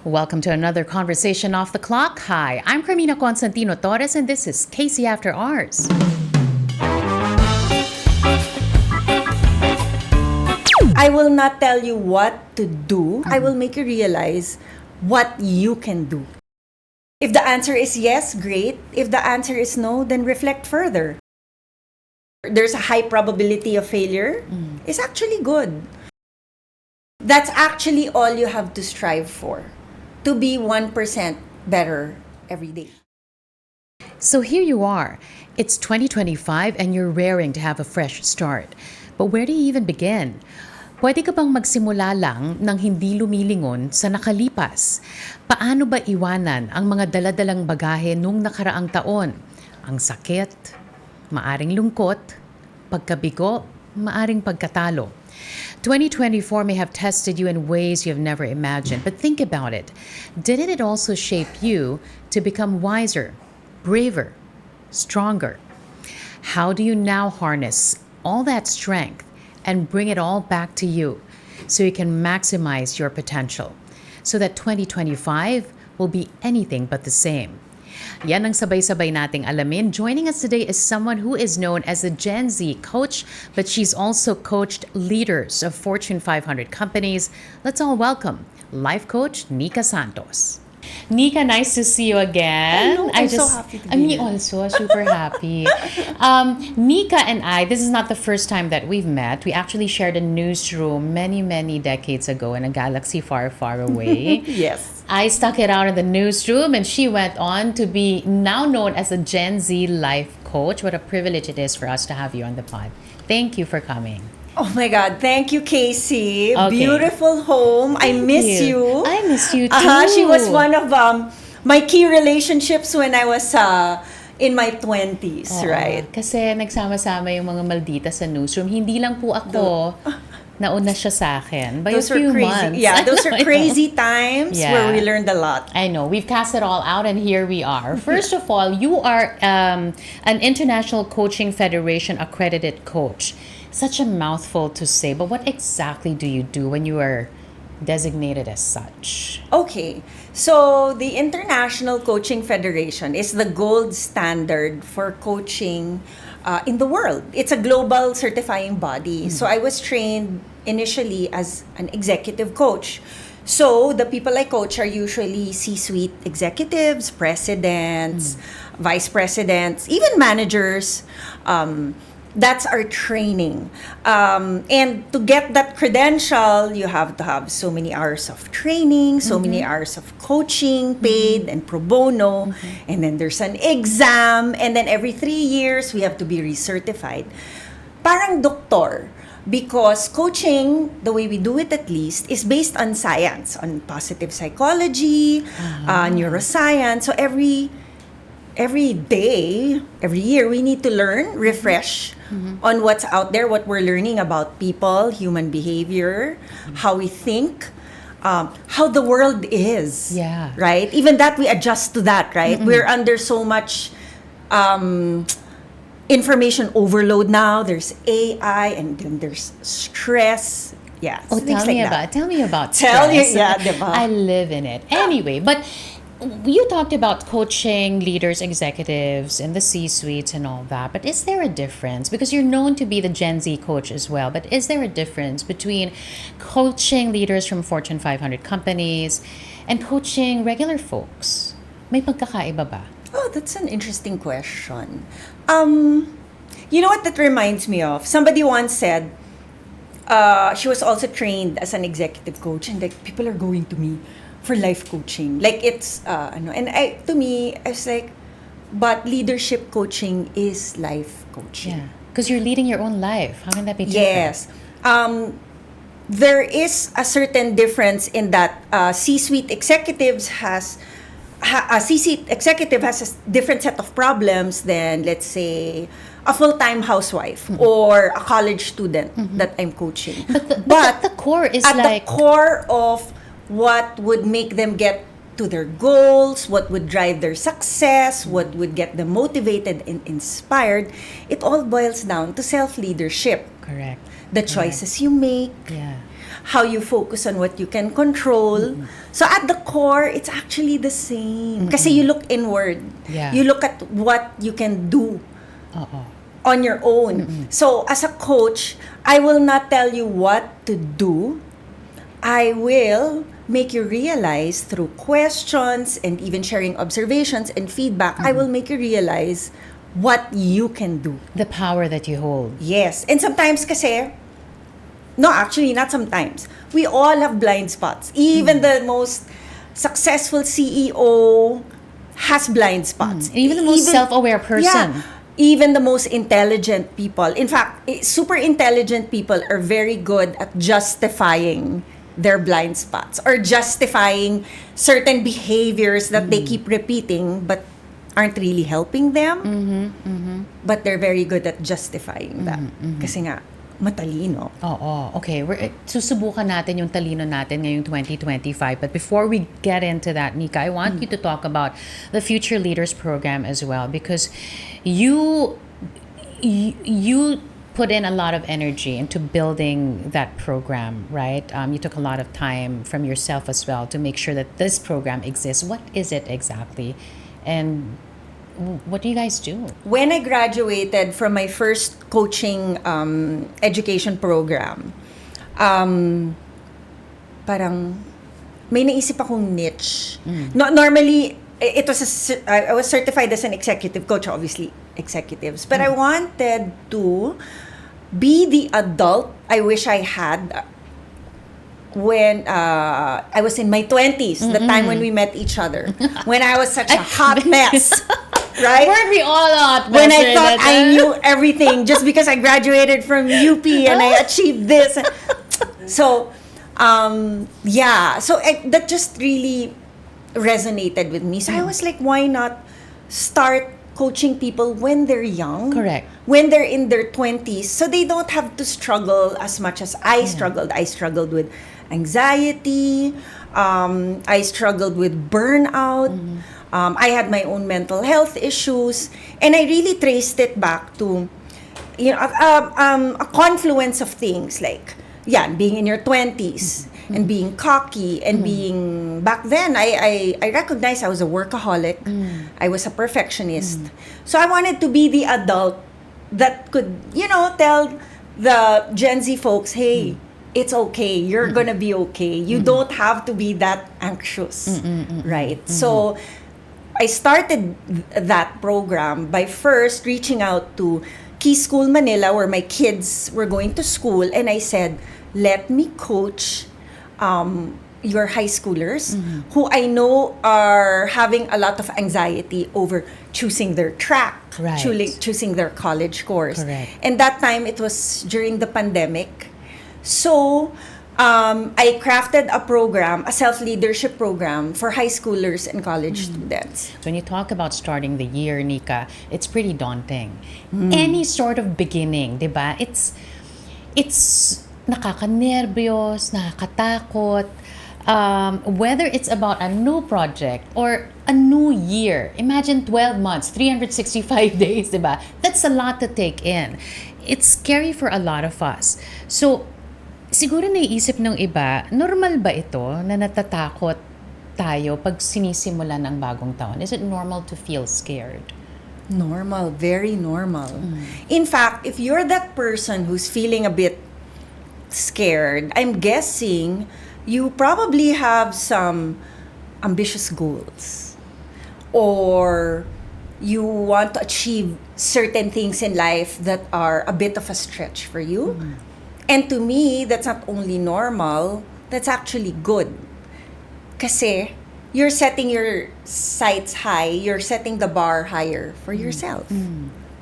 Welcome to another conversation off the clock. Hi, I'm Carmina Constantino Torres, and this is Casey After Hours. I will not tell you what to do. I will make you realize what you can do. If the answer is yes, great. If the answer is no, then reflect further. There's a high probability of failure. It's actually good. That's actually all you have to strive for. To be 1% better every day. So here you are. It's 2025 and you're raring to have a fresh start. But where do you even begin? Pwede ka bang magsimula lang ng hindi lumilingon sa nakalipas? Paano ba iwanan ang mga dala-dalang bagahe noong nakaraang taon? Ang sakit, maaring lungkot, pagkabigo, maaring pagkatalo. 2024 may have tested you in ways you have never imagined, but think about it. Didn't it also shape you to become wiser, braver, stronger? How do you now harness all that strength and bring it all back to you so you can maximize your potential so that 2025 will be anything but the same? Yan ang sabay-sabay nating alamin. Joining us today is someone who is known as a Gen Z coach, but she's also coached leaders of Fortune 500 companies. Let's all welcome life coach Nikka Santos. Nikka, nice to see you again. I'm so happy to be me here. also, super happy. Nikka and I, this is not the first time that we've met. We actually shared a newsroom many, many decades ago in a galaxy far, far away. Yes. I stuck it out in the newsroom and she went on to be now known as a Gen Z life coach. What a privilege it is for us to have you on the pod. Thank you for coming. Oh my God. Thank you, Casey. Okay. Beautiful home. I miss you. I miss you too. She was one of my key relationships when I was in my 20s, Oo, right? Kasi nagsama-sama yung mga maldita sa newsroom. Hindi lang po ako. Nauna siya sa akin by Those a few were crazy. months. Yeah, those I are know. crazy times Yeah. where we learned a lot. I know. We've cast it all out and here we are. First of all, you are an International Coaching Federation accredited coach. Such a mouthful to say, but what exactly do you do when you are designated as such? Okay, so the International Coaching Federation is the gold standard for coaching in the world. It's a global certifying body. So I was trained initially as an executive coach. So the people I coach are usually C-suite executives, presidents, vice presidents, even managers. That's our training. And to get that credential, you have to have so many hours of training, so many hours of coaching, paid and pro bono. And then there's an exam. And then every 3 years, we have to be recertified. Parang doktor. Because coaching, the way we do it at least, is based on science, on positive psychology, neuroscience. So every day, every year, we need to learn, refresh on what's out there, what we're learning about people, human behavior, how we think, how the world is. Yeah. Right? Even that, we adjust to that, right? We're under so much information overload now. There's AI and then there's stress. Yeah. Oh, things like that. tell me about Tell you, stress. yeah, diba? I live in it. Anyway, but you talked about coaching leaders, executives, in the C-suites and all that. But is there a difference? Because you're known to be the Gen Z coach as well. But is there a difference between coaching leaders from Fortune 500 companies and coaching regular folks? May pagkakaiba ba? Oh, that's an interesting question. You know what that reminds me of? Somebody once said, she was also trained as an executive coach, and like people are going to me for life coaching. Like it's and to me, I was like, but leadership coaching is life coaching. Yeah, because you're leading your own life. How can that be different? Yes. There is a certain difference in that C-suite executives a C-suite executive has a different set of problems than, let's say, a full-time housewife or a college student that I'm coaching. But the core is at like the core of what would make them get to their goals, what would drive their success, what would get them motivated and inspired, it all boils down to self-leadership. correct. The choices you make, Yeah. how you focus on what you can control. So at the core, it's actually the same. Kasi you look inward. Yeah. You look at what you can do Oo. on your own. So as a coach, I will not tell you what to do. I will make you realize through questions and even sharing observations and feedback, I will make you realize what you can do. The power that you hold. Yes. And sometimes kasi, no, actually, not sometimes. We all have blind spots. Even the most successful CEO has blind spots. And even the most self-aware person. Yeah. Even the most intelligent people. In fact, super intelligent people are very good at justifying their blind spots or justifying certain behaviors that they keep repeating but aren't really helping them. But they're very good at justifying that. Kasi nga, matalino. Oo. Okay, susubukan natin yung talino natin ngayong 2025. But before we get into that, Nikka, I want you to talk about the Future Leaders Program as well, because you put in a lot of energy into building that program, right? You took a lot of time from yourself as well to make sure that this program exists. What is it exactly? And what do you guys do? When I graduated from my first coaching education program, parang may naisip akong niche. No, normally, I was certified as an executive coach, obviously executives, but I wanted to be the adult I wish I had when I was in my 20s, the time when we met each other, when I was such a hot mess. Right? Weren't we all out? When I thought I knew everything just because I graduated from UP and I achieved this. So, yeah. So that just really resonated with me. So I was like, why not start coaching people when they're young? Correct. When they're in their 20s. So they don't have to struggle as much as I struggled. I struggled with anxiety. I struggled with burnout. I had my own mental health issues, and I really traced it back to, a confluence of things like, being in your 20s and being cocky and being, back then, I recognized I was a workaholic. I was a perfectionist. So I wanted to be the adult that could, tell the Gen Z folks, hey, it's okay. You're gonna be okay. You don't have to be that anxious, right? So I started that program by first reaching out to Key School Manila, where my kids were going to school, and I said, let me coach your high schoolers who I know are having a lot of anxiety over choosing their track, Right. choosing their college course. Correct. And that time, it was during the pandemic. So, I crafted a program, a self-leadership program for high schoolers and college students. So when you talk about starting the year, Nikka, it's pretty daunting. Any sort of beginning, di ba? It's nakakanerbiyos, nakakatakot. Whether it's about a new project or a new year. Imagine 12 months, 365 days, di ba? That's a lot to take in. It's scary for a lot of us. So, siguro naiisip ng iba, normal ba ito na natatakot tayo pag sinisimula ng bagong taon? Is it normal to feel scared? Normal, very normal. In fact, if you're that person who's feeling a bit scared, I'm guessing you probably have some ambitious goals, or you want to achieve certain things in life that are a bit of a stretch for you. And to me, that's not only normal, that's actually good. Kasi you're setting your sights high, you're setting the bar higher for yourself.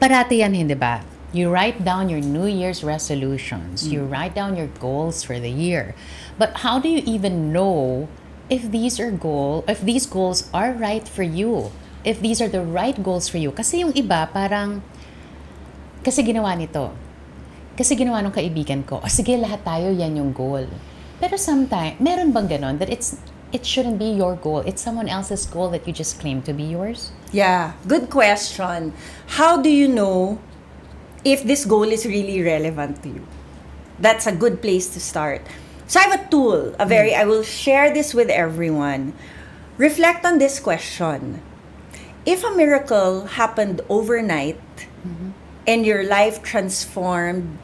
Parati yan, hindi ba? You write down your New Year's resolutions. You write down your goals for the year. But how do you even know if these goals are right for you? If these are the right goals for you? Kasi yung iba parang, kasi ginawa nito. Kasi ginawa nung kaibigan ko, sige, lahat tayo, yan yung goal. Pero sometimes, meron bang ganon that it shouldn't be your goal? It's someone else's goal that you just claim to be yours? Yeah, good question. How do you know if this goal is really relevant to you? That's a good place to start. So I have a tool, I will share this with everyone. Reflect on this question. If a miracle happened overnight and your life transformed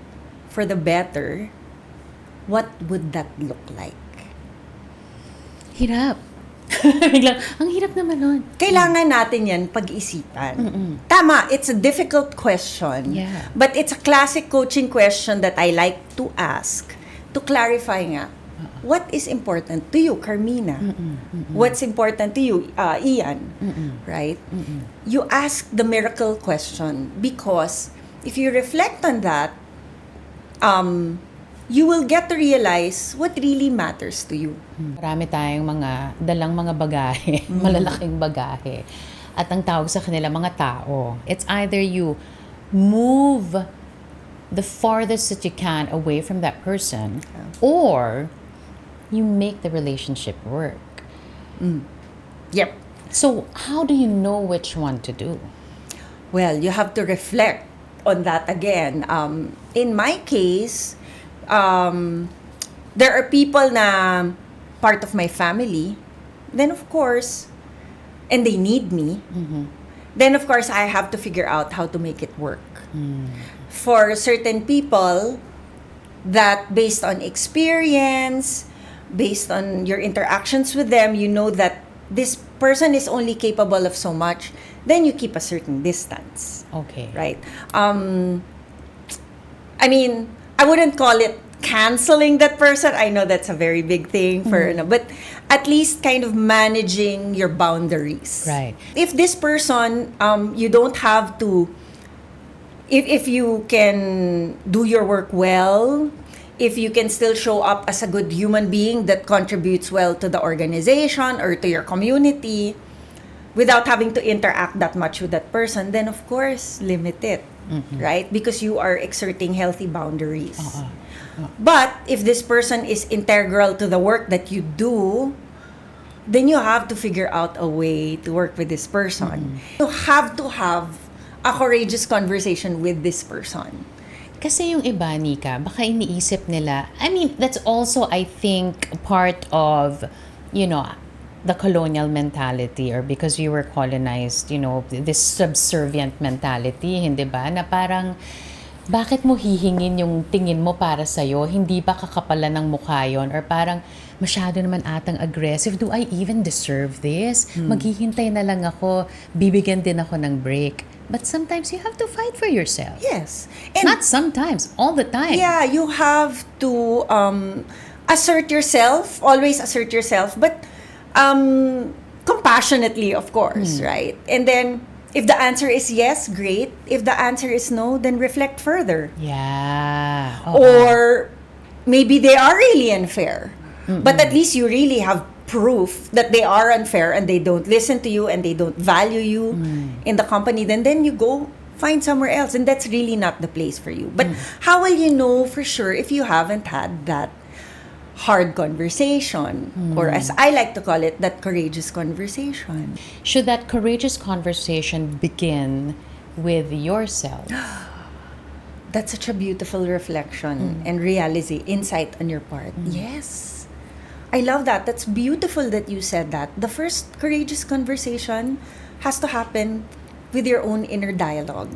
for the better, what would that look like? Hirap. Biglang, ang hirap naman nun. Kailangan natin yan pag-isipan. Tama, it's a difficult question. Yeah. But it's a classic coaching question that I like to ask to clarify nga. What is important to you, Carmina? What's important to you, Iyan? Right? You ask the miracle question because if you reflect on that, you will get to realize what really matters to you. Marami tayong mga dalang mga bagahe, malalaking bagahe. At ang tawag sa kanila, mga tao. It's either you move the farthest that you can away from that person, or you make the relationship work. Yep. So, how do you know which one to do? Well, you have to reflect on that again. In my case, there are people na part of my family. Then, of course, and they need me. Then, of course, I have to figure out how to make it work. For certain people, that based on experience, based on your interactions with them, you know that this person is only capable of so much, then you keep a certain distance. Okay. Right? I mean, I wouldn't call it canceling that person. I know that's a very big thing for, but at least kind of managing your boundaries. Right. If this person, you don't have to, if you can do your work well, if you can still show up as a good human being that contributes well to the organization or to your community without having to interact that much with that person, then of course, limit it, right? Because you are exerting healthy boundaries. But if this person is integral to the work that you do, then you have to figure out a way to work with this person. You have to have a courageous conversation with this person. Kasi yung iba, Nikka, baka iniisip nila, I mean, that's also, I think, part of, you know, the colonial mentality, or because we were colonized, you know, this subservient mentality, hindi ba? Na parang, bakit mo hihingin yung tingin mo para sa'yo? Hindi ba kakapalan ng mukha yun? Or parang, masyado naman atang aggressive. Do I even deserve this? Maghihintay na lang ako, bibigyan din ako ng break. But sometimes you have to fight for yourself. Yes. And not sometimes, all the time. yeah, you have to assert yourself, always assert yourself, but compassionately, of course, right? And then, if the answer is yes, great. If the answer is no, then reflect further. Yeah. Or maybe they are really unfair. But at least you really have proof that they are unfair and they don't listen to you and they don't value you in the company. Then you go find somewhere else, and that's really not the place for you. But how will you know for sure if you haven't had that hard conversation, or as I like to call it, that courageous conversation? Should that courageous conversation begin with yourself? That's such a beautiful reflection and insight on your part. Yes. I love that. That's beautiful that you said that. The first courageous conversation has to happen with your own inner dialogue.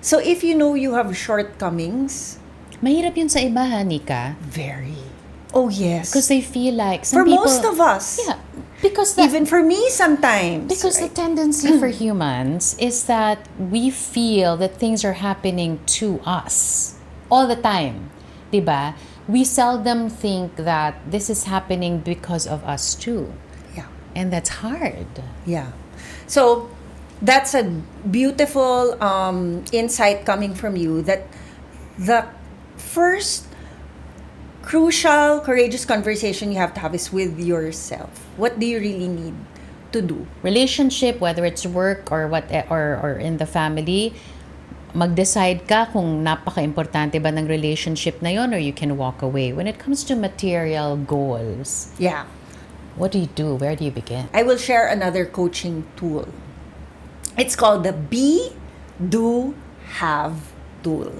So if you know you have shortcomings, Mahirap yun sa iba, ha, Nikka? very. Oh, yes. Because they feel like some For people... most of us. Yeah. Because the, Even for me sometimes. because right? the tendency for humans is that we feel that things are happening to us all the time. Diba? We seldom think that this is happening because of us too. Yeah. And that's hard. Yeah. So that's a beautiful insight coming from you, that the first crucial, courageous conversation you have to have is with yourself. What do you really need to do? Relationship, whether it's work or what, or in the family, mag-decide ka kung napaka-importante ba ng relationship na yon, or you can walk away. When it comes to material goals, Yeah. what do you do? Where do you begin? I will share another coaching tool. It's called the Be, Do, Have tool.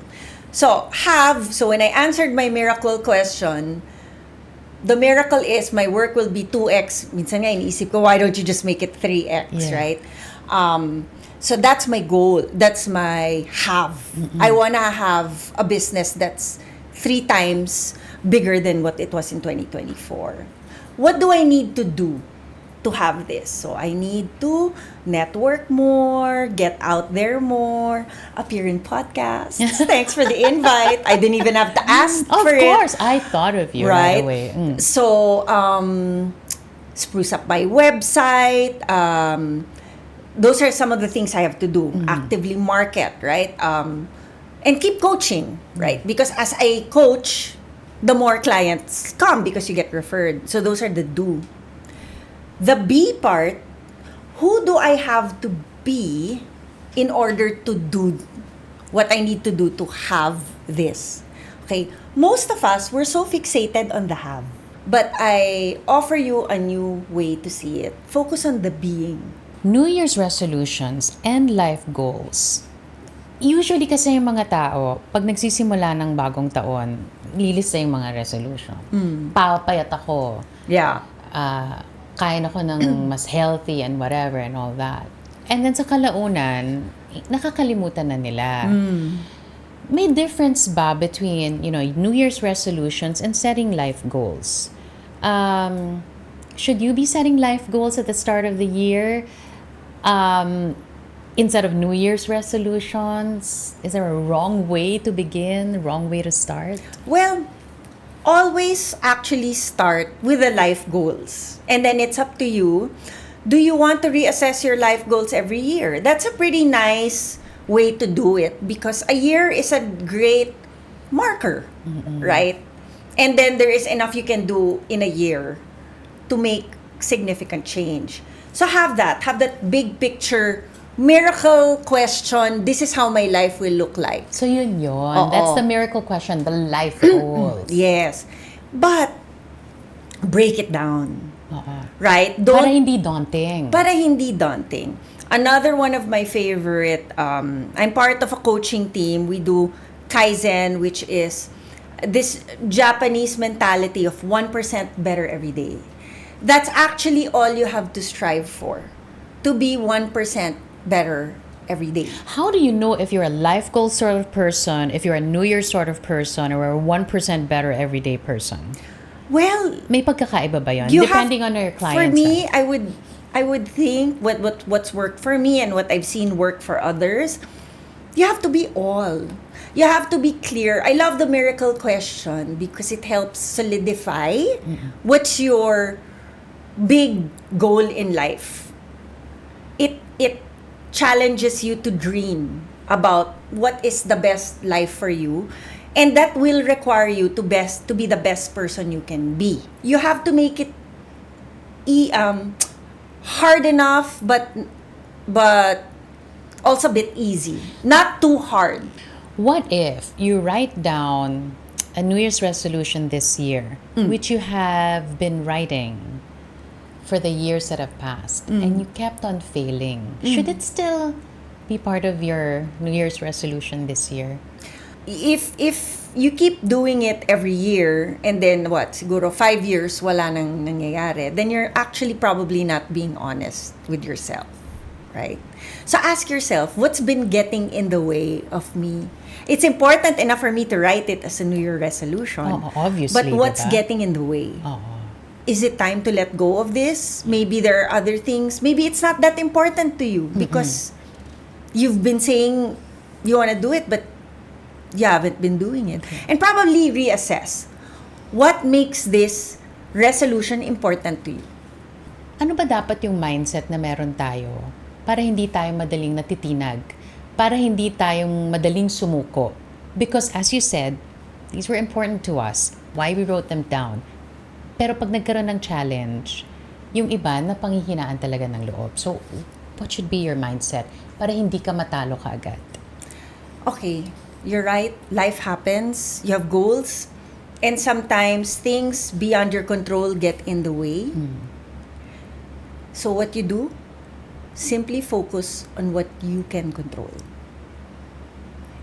So when I answered my miracle question, the miracle is my work will be 2x. Minsan nga iniisip ko, why don't you just make it 3x, Yeah. right? So that's my goal. That's my have. I wanna have a business that's 3 times bigger than what it was in 2024. What do I need to do to have this? So I need to network more, get out there more, appear in podcasts. Thanks for the invite. I didn't even have to ask Of for course, it. I thought of you right away. So, spruce up my website. Those are some of the things I have to do. Actively market, right? And keep coaching, right? Because as I coach, the more clients come because you get referred. So those are the do. The B part, who do I have to be in order to do what I need to do to have this? Okay, most of us, we're so fixated on the have. But I offer you a new way to see it. Focus on the being. New Year's resolutions and life goals. Usually kasi yung mga tao, pag nagsisimula ng bagong taon, lilista yung mga resolution. Papayat ako. Yeah. Kain ako ng mas healthy and whatever and all that. And then sa kalaunan, nakakalimutan na nila. May difference ba between, New Year's resolutions and setting life goals? Should you be setting life goals at the start of the year? Instead of New Year's resolutions? Is there a wrong way to begin, wrong way to start? Well, always actually start with the life goals. And then it's up to you. Do you want to reassess your life goals every year? That's a pretty nice way to do it because a year is a great marker, right? And then there is enough you can do in a year to make significant change. So have that big picture miracle question, this is how my life will look like. So yun. Oo. That's the miracle question, the life goals. Yes. But break it down. Oo. Right? Para hindi daunting. Para hindi daunting. Another one of my favorite, I'm part of a coaching team. We do Kaizen, which is this Japanese mentality of 1% better every day. That's actually all you have to strive for. To be 1% better every day. How do you know if you're a life goal sort of person, if you're a New Year sort of person, or a 1% better everyday person? Well, May pagkakaiba ba yun? you Depending have, on your clients. For me, I would think what's worked for me and what I've seen work for others, you have to be all. You have to be clear. I love the miracle question because it helps solidify what's your big goal in life. It challenges you to dream about what is the best life for you, and that will require you to be the best person you can be. You have to make it hard enough but also a bit easy, not too hard. What if you write down a New Year's resolution this year, which you have been writing for the years that have passed, and you kept on failing? Should it still be part of your New Year's resolution this year? If you keep doing it every year and then siguro 5 years wala nang nangyayari, then you're actually probably not being honest with yourself, right? So ask yourself, what's been getting in the way of me? It's important enough for me to write it as a New Year resolution. Obviously. But what's diba? getting in the way? Oo. Is it time to let go of this? Maybe there are other things. Maybe it's not that important to you because you've been saying you want to do it, but you haven't been doing it. And probably reassess. What makes this resolution important to you? Ano ba dapat yung mindset na meron tayo para hindi tayo madaling natitinag? Para hindi tayong madaling sumuko? Because as you said, these were important to us. Why we wrote them down. Pero pag nagkaroon ng challenge, yung iba na panghihinaan talaga ng loob. So, what should be your mindset para hindi ka matalo kaagad? Okay, you're right. Life happens. You have goals. And sometimes things beyond your control get in the way. So what you do? Simply focus on what you can control.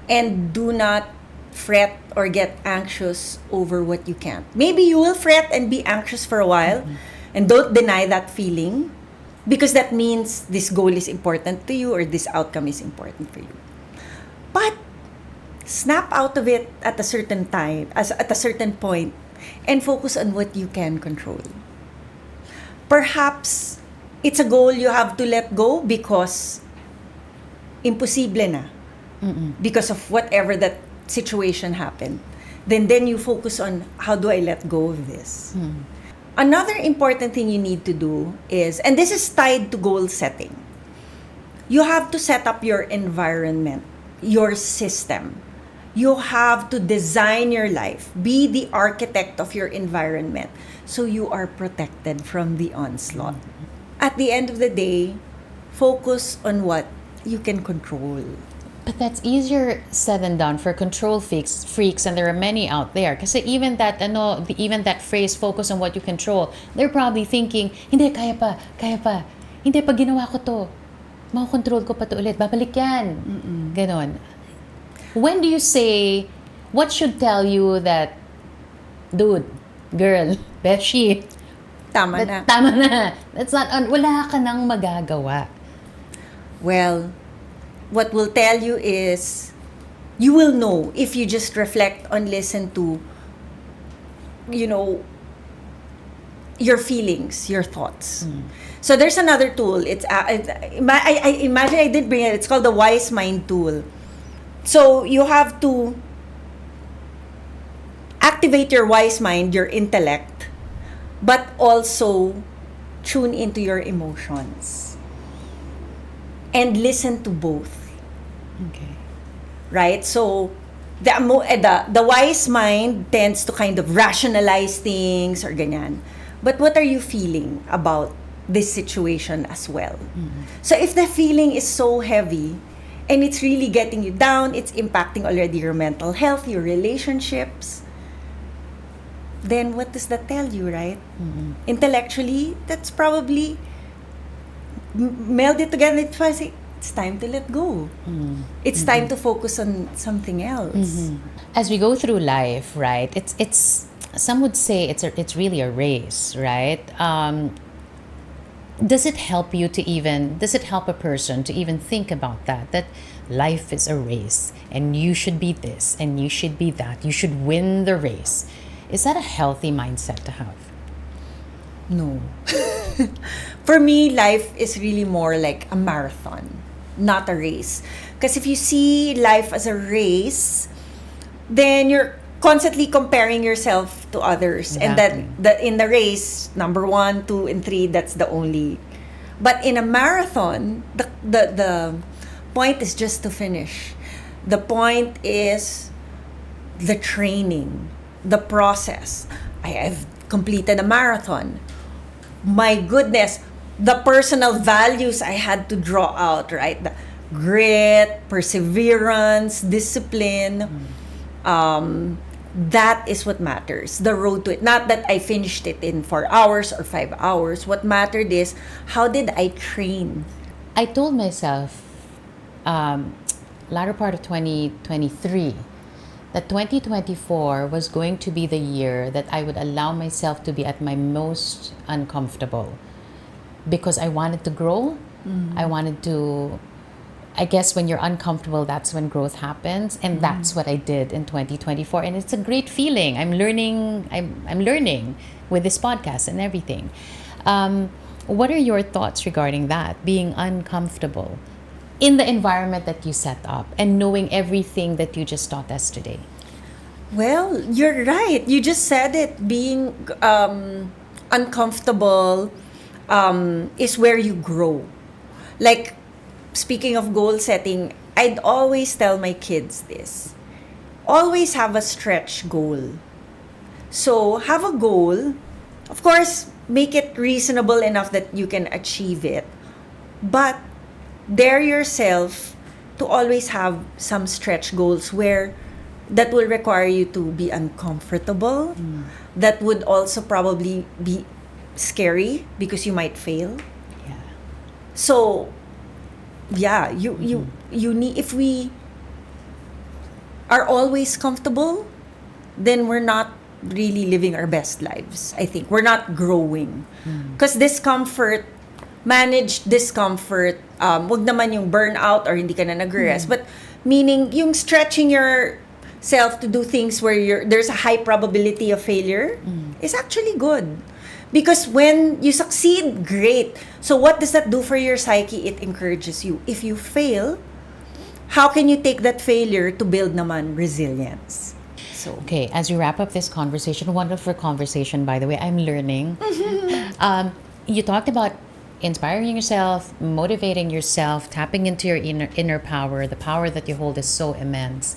And do not fret or get anxious over what you can't. Maybe you will fret and be anxious for a while, and don't deny that feeling, because that means this goal is important to you or this outcome is important for you. But snap out of it at a certain time, at a certain point, and focus on what you can control. Perhaps it's a goal you have to let go because imposible na. Because of whatever that situation happened. Then you focus on, how do I let go of this? Another important thing you need to do is, and this is tied to goal setting, you have to set up your environment, your system. You have to design your life, be the architect of your environment, so you are protected from the onslaught. At the end of the day, focus on what you can control. But that's easier said than done for control freaks, and there are many out there. Kasi even that phrase, focus on what you control, they're probably thinking, hindi, kaya pa. Hindi, pag ginawa ko to, makokontrol ko pa to ulit, babalik yan. Ganon. When do you say, what should tell you that, dude, girl, beshi, Tama na. tama na. That's not, wala ka nang magagawa. Well, what will tell you is, you will know if you just reflect on, listen to, your feelings, your thoughts. So there's another tool. I imagine I did bring it. It's called the Wise Mind tool. So you have to activate your wise mind, your intellect, but also tune into your emotions and listen to both. Okay. Right? So the wise mind tends to kind of rationalize things or ganyan. But what are you feeling about this situation as well? So if the feeling is so heavy and it's really getting you down, it's impacting already your mental health, your relationships, then what does that tell you, right? Intellectually, that's probably meld it together. It's time to let go. It's time to focus on something else. As we go through life, right? It's some would say it's really a race, right? Does it help a person to even think about that life is a race and you should be this and you should be that, you should win the race? Is that a healthy mindset to have? No. For me, life is really more like a marathon, not a race. Because if you see life as a race, then you're constantly comparing yourself to others. Exactly. And that in the race, number 1, 2, and 3, that's the only. But in a marathon, the point is just to finish. The point is the training, the process. I have completed a marathon. My goodness, the personal values I had to draw out, right? The grit, perseverance, discipline. That is what matters. The road to it. Not that I finished it in 4 hours or 5 hours. What mattered is, how did I train? I told myself, latter part of 2023, that 2024 was going to be the year that I would allow myself to be at my most uncomfortable, because I wanted to grow. I wanted to, I guess when you're uncomfortable, that's when growth happens, and that's what I did in 2024, and it's a great feeling. I'm learning with this podcast and everything. What are your thoughts regarding that, being uncomfortable in the environment that you set up and knowing everything that you just taught us today? Well, you're right. You just said it. Being uncomfortable is where you grow. Like, speaking of goal setting, I'd always tell my kids this. Always have a stretch goal. So, have a goal. Of course, make it reasonable enough that you can achieve it. But dare yourself to always have some stretch goals where that will require you to be uncomfortable. That would also probably be scary because you might fail. Yeah. So, yeah, you need, if we are always comfortable, then we're not really living our best lives. I think we're not growing. Because discomfort, managed discomfort, wag naman yung burnout or hindi ka na nag-rest, but meaning yung stretching yourself to do things where there's a high probability of failure is actually good. Because when you succeed, great. So what does that do for your psyche? It encourages you. If you fail, how can you take that failure to build naman resilience? So, Okay, as you wrap up this conversation, wonderful conversation, by the way, I'm learning. You talked about inspiring yourself, motivating yourself, tapping into your inner power. The power that you hold is so immense.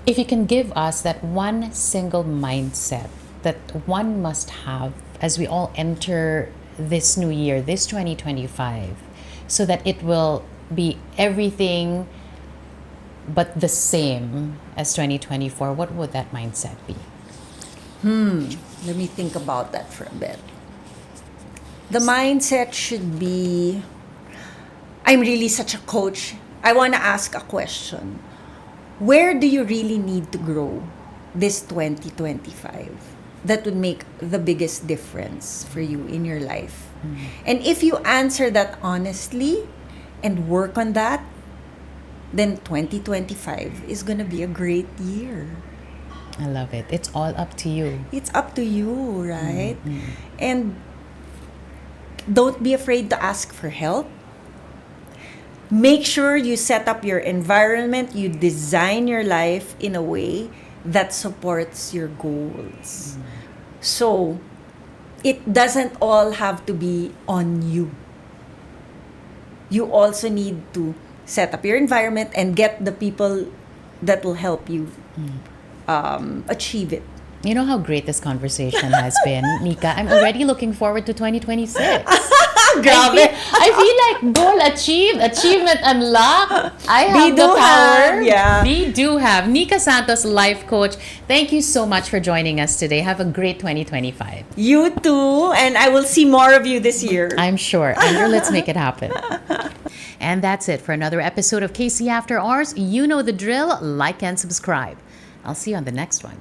If you can give us that one single mindset that one must have as we all enter this new year, this 2025, so that it will be everything but the same as 2024, what would that mindset be? let me think about that for a bit. The mindset should be, I'm really such a coach. I want to ask a question. Where do you really need to grow this 2025 that would make the biggest difference for you in your life? And if you answer that honestly and work on that, then 2025 is going to be a great year. I love it. It's all up to you. It's up to you, right? And don't be afraid to ask for help. Make sure you set up your environment, you design your life in a way that supports your goals. So, it doesn't all have to be on you. You also need to set up your environment and get the people that will help you achieve it. You know how great this conversation has been, Nikka. I'm already looking forward to 2026. I feel like goal achieved, achievement unlocked. I have the power. We do have. Nikka Santos, life coach. Thank you so much for joining us today. Have a great 2025. You too, and I will see more of you this year. I'm sure. Andrew, let's make it happen. And that's it for another episode of KC After Hours. You know the drill. Like and subscribe. I'll see you on the next one.